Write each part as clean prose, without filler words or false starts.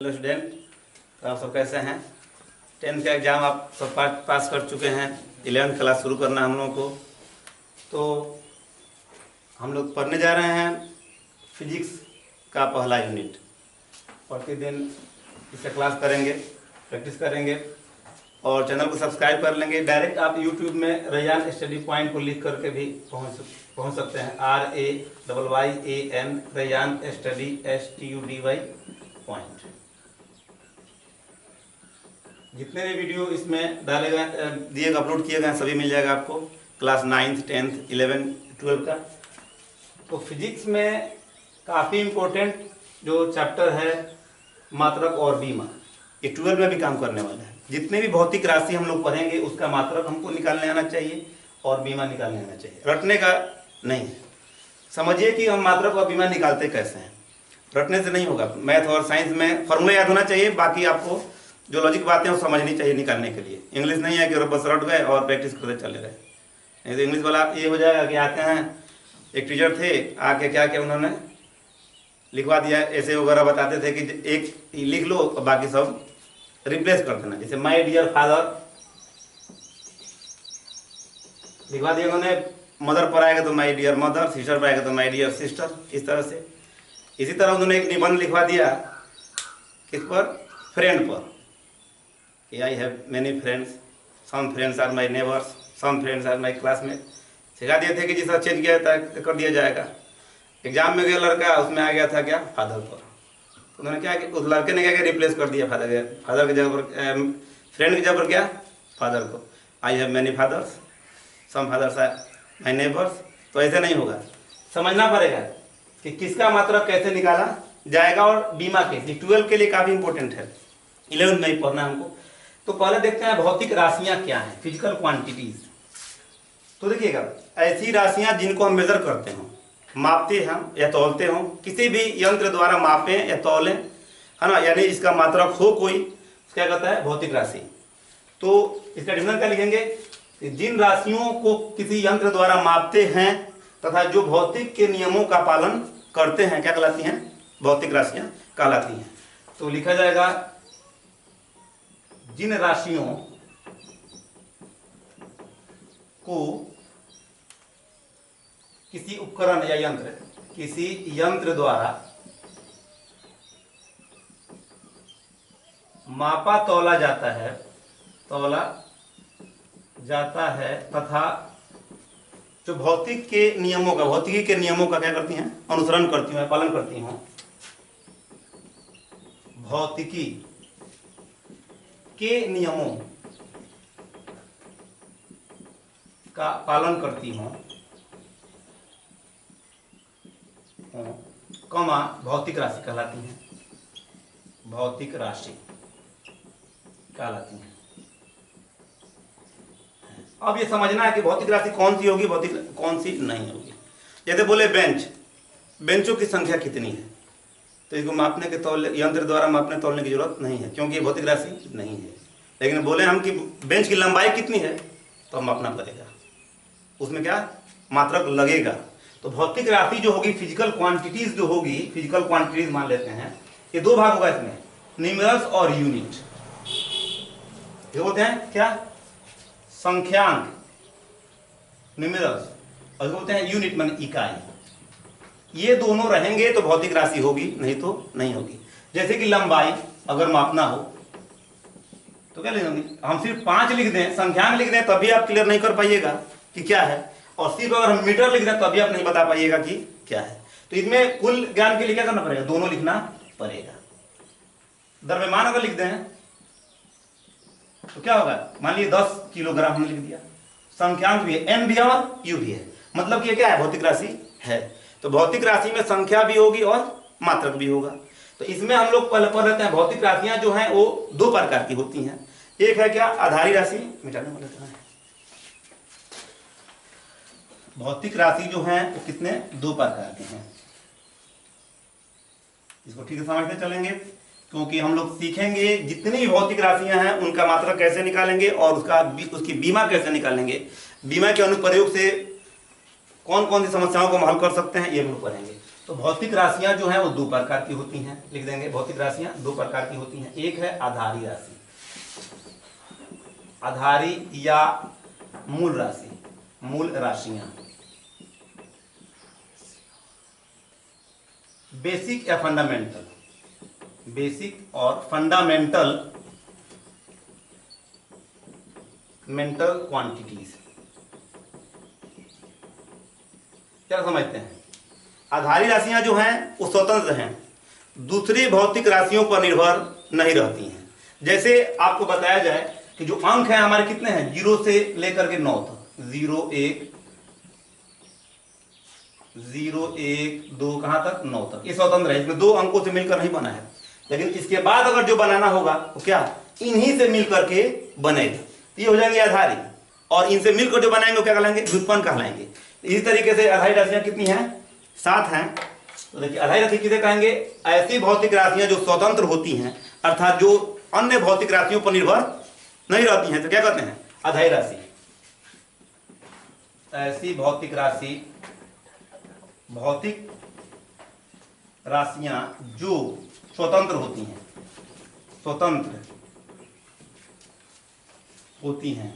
Hello student, तो आप सब कैसे हैं। 10th का एग्ज़ाम आप सब पास कर चुके हैं। 11th क्लास शुरू करना हम लोगों को। तो हम लोग पढ़ने जा रहे हैं फिजिक्स का पहला यूनिट। प्रतिदिन इससे क्लास करेंगे, प्रैक्टिस करेंगे और चैनल को सब्सक्राइब कर लेंगे। डायरेक्ट आप यूट्यूब में रैयान स्टडी पॉइंट को लिख करके भी पहुंच सकते हैं। RAYYAN Rayyan study STUDY point. जितने भी वीडियो इसमें डाले गए दिए अपलोड किए गए सभी मिल जाएगा आपको, क्लास 9th 10th 11th 12 का। तो फिजिक्स में काफ़ी इम्पोर्टेंट जो चैप्टर है मात्रक और बीमा, ये 12 में भी काम करने वाला है। जितने भी भौतिक राशि हम लोग पढ़ेंगे उसका मात्रक हमको निकालने आना चाहिए और बीमा निकालने आना चाहिए, रटने का नहीं है। समझिए कि हम मात्रक और बीमा निकालते कैसे हैं, रटने से नहीं होगा। मैथ और साइंस में फॉर्मूला याद होना चाहिए, बाकी आपको जो लॉजिक बातें वो समझनी चाहिए निकालने के लिए। इंग्लिश नहीं है कि बस रट गए और प्रैक्टिस करते चले गए। नहीं तो इंग्लिश वाला ये हो जाएगा कि आते हैं, एक टीचर थे आके क्या क्या उन्होंने लिखवा दिया, ऐसे वगैरह बताते थे कि एक लिख लो और बाकी सब रिप्लेस कर देना। जैसे माय डियर फादर लिखवा दिया उन्होंने, मदर पर आएगा तो माय डियर मदर, सिस्टर पर आएगा तो माय डियर सिस्टर, इस तरह से। इसी तरह उन्होंने एक निबंध लिखवा दिया किस पर, फ्रेंड पर, कि I have many friends, some friends are my neighbours, some friends are my classmate. सिखा दिए थे कि जिस तरह चेंज किया था कर दिया जाएगा। एग्जाम में गया लड़का, उसमें आ गया था क्या, फादर पर। तो उन्होंने क्या कि उस लड़के ने क्या किया, रिप्लेस कर दिया फादर की जगह पर, फ्रेंड की जगह पर क्या, फादर को। I have many fathers, some fathers are my neighbours. तो ऐसे नहीं होगा, समझना पड़ेगा कि किसका मात्रक कैसे निकाला जाएगा। और बीमा के 12 के लिए काफ़ी इंपॉर्टेंट है, 11th में ही पढ़ना है हमको। तो पहले देखते हैं भौतिक राशियां क्या हैं, फिजिकल क्वांटिटीज। तो देखिएगा, ऐसी राशियां जिनको हम मेजर करते हो, मापते हम या तौलते हो, किसी भी यंत्र द्वारा मापें या तौलें, है ना, यानी इसका मात्रक हो कोई, क्या कहता है, भौतिक राशि। तो इसका डिफिनेशन क्या लिखेंगे, जिन राशियों को किसी यंत्र द्वारा मापते हैं तथा जो भौतिक के नियमों का पालन करते हैं, क्या कहलाती हैं, भौतिक राशियां कहलाती हैं। तो लिखा जाएगा, जिन राशियों को किसी उपकरण या यंत्र द्वारा मापा तौला जाता है तथा जो भौतिकी के नियमों का क्या करती हैं, अनुसरण करती हैं, पालन करती हैं, भौतिकी के नियमों का पालन करती हूं, कमा भौतिक राशि कहलाती हैं, भौतिक राशि कहलाती हैं। अब ये समझना है कि भौतिक राशि कौन सी होगी, भौतिक कौन सी नहीं होगी। जैसे बोले बेंचों की संख्या कितनी है, तो इसको मापने के यंत्र द्वारा मापने तौलने की जरूरत नहीं है, क्योंकि ये भौतिक राशि नहीं है। लेकिन बोले हम कि बेंच की लंबाई कितनी है, तो हम मापना पड़ेगा, उसमें क्या मात्रक लगेगा। तो भौतिक राशि जो होगी, फिजिकल क्वांटिटीज जो होगी, फिजिकल क्वांटिटीज मान लेते हैं, ये दो भाग होगा इसमें, न्यूमेरल्स और यूनिट। ये बोलते हैं क्या, संख्यांक न्यूमेरल्स, और बोलते हैं यूनिट मान इकाई। ये दोनों रहेंगे तो भौतिक राशि होगी, नहीं तो नहीं होगी। जैसे कि लंबाई अगर मापना हो तो क्या लिखेंगे, हम सिर्फ 5 लिख दें, संख्यांक लिख दें, तभी आप क्लियर नहीं कर पाइएगा कि क्या है। और सिर्फ अगर हम मीटर लिख दें तभी आप नहीं बता पाइएगा कि क्या है। तो इसमें कुल ज्ञान के लिए क्या करना पड़ेगा, दोनों लिखना पड़ेगा। द्रव्यमान अगर लिख दें तो क्या होगा, मान लीजिए 10 किलोग्राम हमने लिख दिया, संख्यांक भी है, एन भी है और यू भी है, मतलब कि क्या है, भौतिक राशि है। तो भौतिक राशि में संख्या भी होगी और मात्रक भी होगा। तो इसमें हम लोग पहले पढ़ लेते हैं, भौतिक राशियां जो हैं वो 2 प्रकार की होती हैं। एक है क्या, आधारी राशि, मिटाने वाले तो है। भौतिक राशि जो हैं वो कितने, 2 प्रकार के हैं। इसको ठीक से समझते चलेंगे, क्योंकि हम लोग सीखेंगे जितनी भी भौतिक राशियां हैं उनका मात्रक कैसे निकालेंगे और उसकी बीमा कैसे निकालेंगे, बीमा के अनुप्रयोग से कौन कौन सी समस्याओं को हम हल कर सकते हैं, ये भी पढ़ेंगे। तो भौतिक राशियां जो हैं वो दो प्रकार की होती हैं, लिख देंगे भौतिक राशियां दो प्रकार की होती हैं। एक है आधारी राशि, आधारी या मूल राशि, मूल राशियां, बेसिक या फंडामेंटल, बेसिक और फंडामेंटल मेंटल क्वांटिटीज। क्या समझते हैं? आधारी राशियां जो हैं वो स्वतंत्र हैं, दूसरी भौतिक राशियों पर निर्भर नहीं रहती हैं। जैसे आपको बताया जाए कि जो अंक हैं हमारे कितने हैं, 0 से लेकर के 9 तक, 0 1 0 1 2 कहां तक, 9 तक, ये स्वतंत्र है, इसमें दो अंकों से मिलकर नहीं बना है। लेकिन इसके बाद अगर जो बनाना होगा तो क्या इन्हीं से मिलकर के बनेगा, तो ये हो जाएंगे आधारी, और इनसे मिलकर जो बनाएंगे वो क्या कहलाएंगे, व्युत्पन्न कहलाएंगे। इसी तरीके से आधारी राशियां कितनी हैं, 7 हैं। तो देखिए आधारी राशि किसे कहेंगे, ऐसी भौतिक राशियां जो स्वतंत्र होती हैं, अर्थात जो अन्य भौतिक राशियों पर निर्भर नहीं रहती हैं, तो क्या कहते हैं, आधारी राशि। ऐसी भौतिक राशि, भौतिक राशियां जो स्वतंत्र होती हैं, स्वतंत्र होती हैं,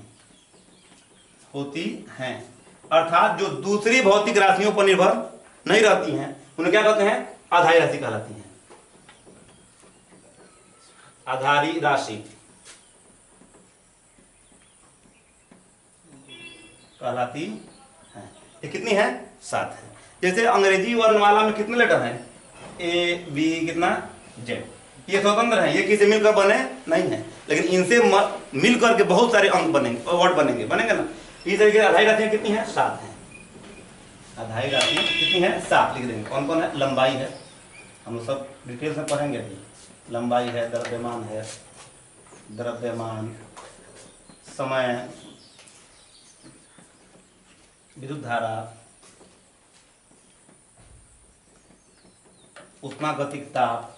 अर्थात जो दूसरी भौतिक राशियों पर निर्भर नहीं रहती हैं, उन्हें क्या कहते हैं, आधारी राशि कहलाती हैं। आधारी राशि कहलाती है। ये कितनी है, 7 है। जैसे अंग्रेजी वर्णमाला में कितने लेटर हैं, ए बी कितना, जेड, ये स्वतंत्र हैं, ये किसी मिलकर बने नहीं है, लेकिन इनसे मिलकर के बहुत सारे अंक बनेंगे, वर्ड बनेंगे ना। इस तरीके से आधारी राशियां कितनी है, 7 है। आधारी राशियां कितनी है, 7 लिख देंगे। कौन कौन है, लंबाई है, हम लोग सब डिटेल से पढ़ेंगे अभी। लंबाई है, द्रव्यमान, समय, विद्युत धारा, उष्मागतिक ताप,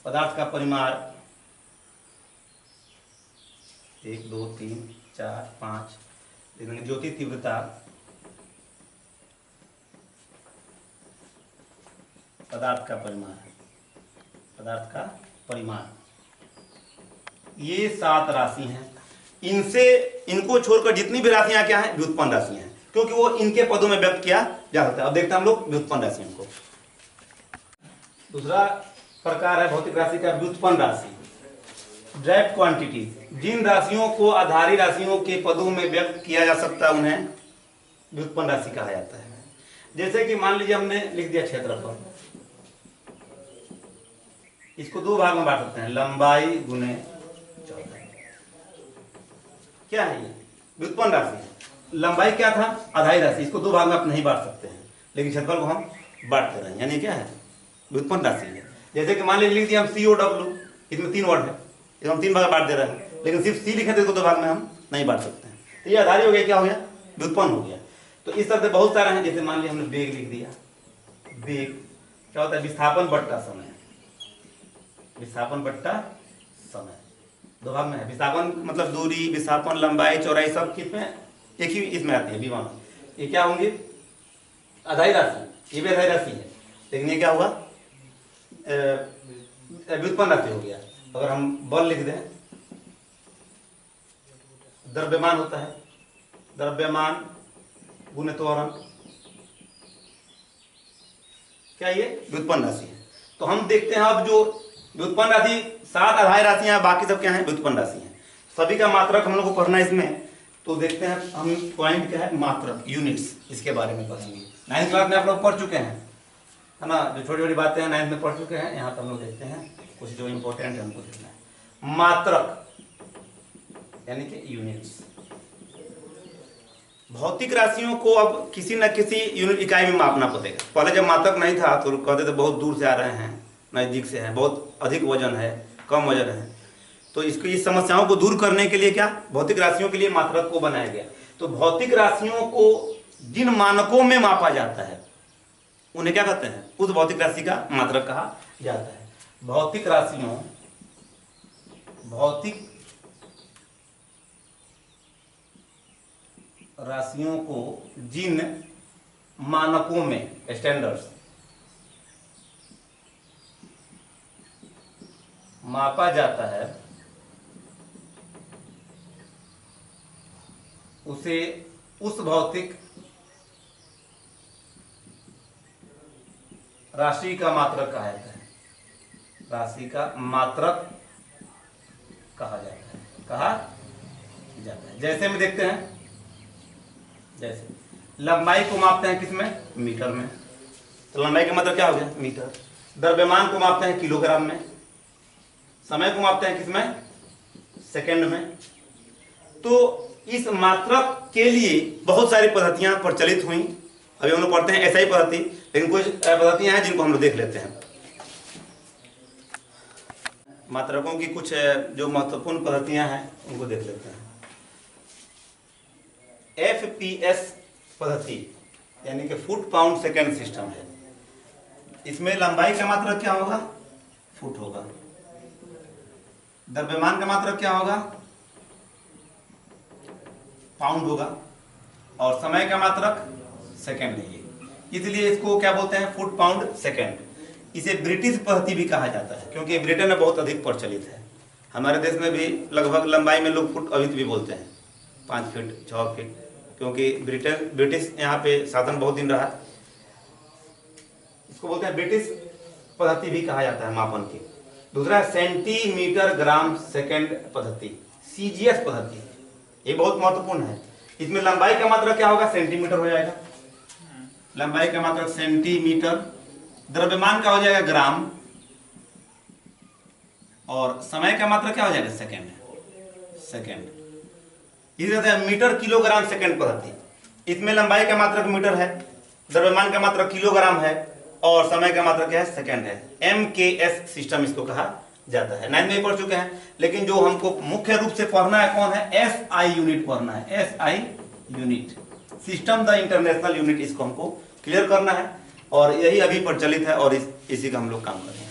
पदार्थ का परिमाण, 1 2 3 4 5, ज्योति तीव्रता, पदार्थ का परिमाण, ये 7 राशि हैं। इनको छोड़कर जितनी भी राशियां क्या हैं, व्युत्पन्न राशियां हैं, क्योंकि वो इनके पदों में व्यक्त किया जा सकता है। अब देखते हैं हम लोग व्युत्पन्न राशियों को। दूसरा प्रकार है भौतिक राशि का व्युत्पन्न राशि, ड्राइव्ड क्वांटिटीज। जिन राशियों को आधारी राशियों के पदों में व्यक्त किया जा सकता है उन्हें व्युत्पन्न राशि कहा जाता है। जैसे कि मान लीजिए हमने लिख दिया क्षेत्रफल, इसको 2 भाग में बांट सकते हैं, लंबाई गुने चौड़ाई। क्या है ये, व्युत्पन्न राशि है। लंबाई क्या था, आधारी राशि, इसको 2 भाग में आप नहीं बांट सकते हैं, लेकिन क्षेत्रफल को हम बांटते रहे, यानी क्या है, व्युत्पन्न राशि है। जैसे कि मान लीजिए लिख दिया हम COW, इसमें 3 वर्ड है, इसको हम 3 भाग बांट दे रहे हैं, लेकिन सिर्फ C लिखे तो इसको 2 भाग में हम नहीं बांट सकते हैं। तो ये आधारी हो गया, क्या हो गया, व्युत्पन्न हो गया। तो इस तरह से बहुत सारे हैं। जैसे मान लिया हमने वेग लिख दिया, वेग क्या होता है, विस्थापन बट्टा समय, विस्थापन बट्टा समय 2 भाग में है। विस्थापन मतलब दूरी, विस्थापन, लंबाई, चौड़ाई सब किसमें, एक ही इसमें आती है, विमान। ये क्या होंगे, आधारी राशि, ये भी आधारी राशि है, लेकिन ये क्या हुआ, व्युत्पन्न राशि हो गया। अगर हम बल लिख दें, द्रव्यमान होता है, द्रव्यमान गुने त्वरण, क्या ये व्युत्पन्न राशि है। तो हम देखते हैं अब जो व्युत्पन्न राशि 7 आधारी राशियां, बाकी सब क्या है, व्युत्पन्न राशि हैं। सभी का मात्रक हम लोग को पढ़ना है इसमें। तो देखते हैं हम, पॉइंट क्या है, मात्रक, यूनिट्स, इसके बारे में पढ़ेंगे। 9th क्लास में आप लोग पढ़ चुके हैं, है ना, जो छोटी छोटी बातें हैं 9th में पढ़ चुके हैं। यहाँ पर हम लोग देखते हैं कुछ जो इंपॉर्टेंट है हमको देखना है। मात्रक यानी कि यूनिट्स। भौतिक राशियों को अब किसी न किसी यूनिट इकाई में मापना पड़ेगा। पहले जब मात्रक नहीं था तो कहते थे बहुत दूर से आ रहे हैं, नज़दीक से हैं, बहुत अधिक वजन है, कम वजन है। तो इसकी इस समस्याओं को दूर करने के लिए क्या, भौतिक राशियों के लिए मात्रक को बनाया गया। तो भौतिक राशियों को जिन मानकों में मापा जाता है उन्हें क्या कहते हैं, उस भौतिक राशि का मात्रक कहा जाता है। भौतिक राशियों, भौतिक राशियों को जिन मानकों में, स्टैंडर्ड्स, मापा जाता है उसे उस भौतिक राशि का मात्रक कहा जाता है। राशि का मात्रक कहा जाता है। जैसे में देखते हैं, जैसे लंबाई को मापते हैं किसमें, मीटर में, तो लंबाई का मतलब क्या हो गया, मीटर। द्रव्यमान को मापते हैं किलोग्राम में, समय को मापते हैं किसमें, सेकंड में। तो इस मात्रक के लिए बहुत सारी पद्धतियां प्रचलित हुई। अभी हम लोग पढ़ते हैं ऐसा ही पद्धति, लेकिन कुछ पद्धतियां हैं जिनको हम लोग देख लेते हैं। मात्रकों की कुछ जो महत्वपूर्ण पद्धतियां हैं उनको देख लेते हैं। FPS पद्धति यानी कि फुट पाउंड सेकेंड सिस्टम है। इसमें लंबाई का मात्रक क्या होगा, फुट होगा। द्रव्यमान का मात्रक क्या होगा, पाउंड होगा। और समय का मात्रक सेकंड है, इसलिए इसको क्या बोलते हैं, फुट पाउंड सेकंड। इसे ब्रिटिश पद्धति भी कहा जाता है क्योंकि ब्रिटेन में बहुत अधिक प्रचलित है। हमारे देश में भी लगभग लंबाई में लोग फुट अभी भी बोलते हैं, 5 फीट 6 फीट, क्योंकि ब्रिटिश यहाँ पे शासन बहुत दिन रहा। इसको बोलते हैं ब्रिटिश पद्धति भी कहा जाता है मापन की। दूसरा सेंटीमीटर ग्राम सेकंड पद्धति, CGS पद्धति, ये बहुत महत्वपूर्ण है। इसमें लंबाई का मात्रक क्या होगा, सेंटीमीटर हो जाएगा, लंबाई का मात्रक सेंटीमीटर। द्रव्यमान का हो जाएगा ग्राम, और समय का मात्रक क्या हो जाएगा, सेकंड। इसी तरह से मीटर किलोग्राम सेकंड पद्धति, इसमें लंबाई का मात्रक मीटर है, द्रव्यमान का मात्रक किलोग्राम है, और समय का मात्रक क्या है, सेकंड है। MKS सिस्टम इसको कहा जाता है। 9th में पढ़ चुके हैं, लेकिन जो हमको मुख्य रूप से पढ़ना है कौन है, SI यूनिट पढ़ना है। SI unit, system the international unit, इसको हमको क्लियर करना है, और यही अभी प्रचलित है और इसी का हम लोग काम कर रहे हैं।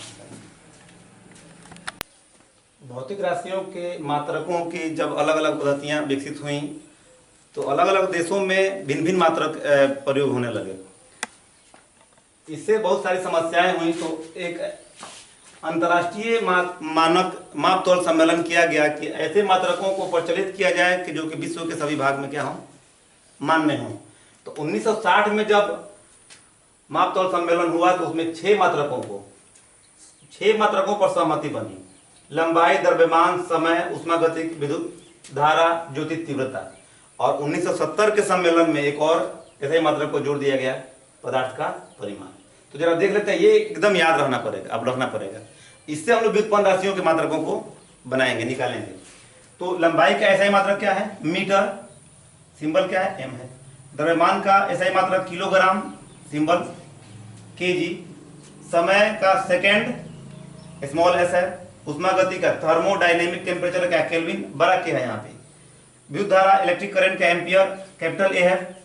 भौतिक राशियों के मात्रकों की जब अलग अलग पद्धतियां विकसित हुई तो अलग अलग देशों में भिन्न भिन्न मात्रक प्रयोग होने लगे। इससे बहुत सारी समस्याएं हुई, तो एक अंतर्राष्ट्रीय मानक माप तौल सम्मेलन किया गया कि ऐसे मात्रकों को प्रचलित किया जाए कि जो कि विश्व के सभी भाग में क्या हो, मान्य हो। तो 1960 में जब माप तौल सम्मेलन हुआ तो उसमें 6 मात्रकों पर सहमति बनी, लंबाई, द्रव्यमान, समय, उष्मागतिक, विद्युत धारा, ज्योतिष तीव्रता। और 1970 के सम्मेलन में एक और ऐसे मात्रक को जोड़ दिया गया, पदार्थ का परिमाण। तो जरा देख लेते हैं, ये एकदम याद रखना पड़ेगा, अब रखना पड़ेगा। इससे हम लोग व्युत्पन्न राशियों के मात्रकों को बनाएंगे, निकालेंगे। तो लंबाई का SI मात्रक क्या है, मीटर, सिंबल क्या है, M है। द्रव्यमान का SI मात्रक किलोग्राम, सिंबल kg। समय का सेकंड, स्मॉल s है। उष्मागति का थर्मोडायनेमिक टेम्परेचर क्या, केल्विन, बड़ा K है यहाँ पे। विद्युत धारा, इलेक्ट्रिक करंट का एम्पियर, कैपिटल A है।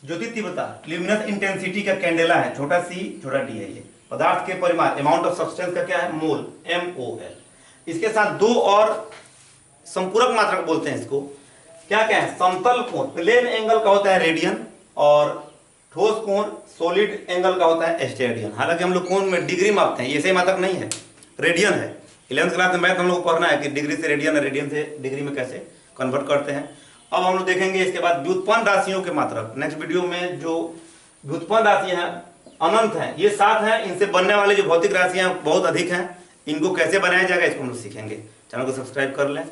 ज्योति तीव्रता, ल्यूमिनस इंटेंसिटी का कैंडेला है, छोटा c छोटा d है ये। पदार्थ के परिमाण, अमाउंट ऑफ सब्सटेंस का क्या है, मोल, MOL। इसके साथ 2 और संपूरक मात्रक बोलते हैं इसको, क्या क्या है, समतल कोण, प्लेन एंगल का होता है रेडियन, और ठोस कोण, सॉलिड एंगल का होता है स्टेडियन। हालांकि हम लोग कोण में डिग्री मापते हैं, ये सही मात्रक नहीं है, रेडियन है। 11th क्लास में मैथ हम लोग को पढ़ना है कि डिग्री से रेडियन, रेडियन से डिग्री में कैसे कन्वर्ट करते हैं। अब हम लोग देखेंगे इसके बाद व्युत्पन्न राशियों के मात्रक। नेक्स्ट वीडियो में जो व्युत्पन्न राशियां हैं अनंत हैं, ये 7 हैं, इनसे बनने वाले जो भौतिक राशियां बहुत अधिक हैं, इनको कैसे बनाया जाएगा इसको हम लोग सीखेंगे। चैनल को सब्सक्राइब कर लें।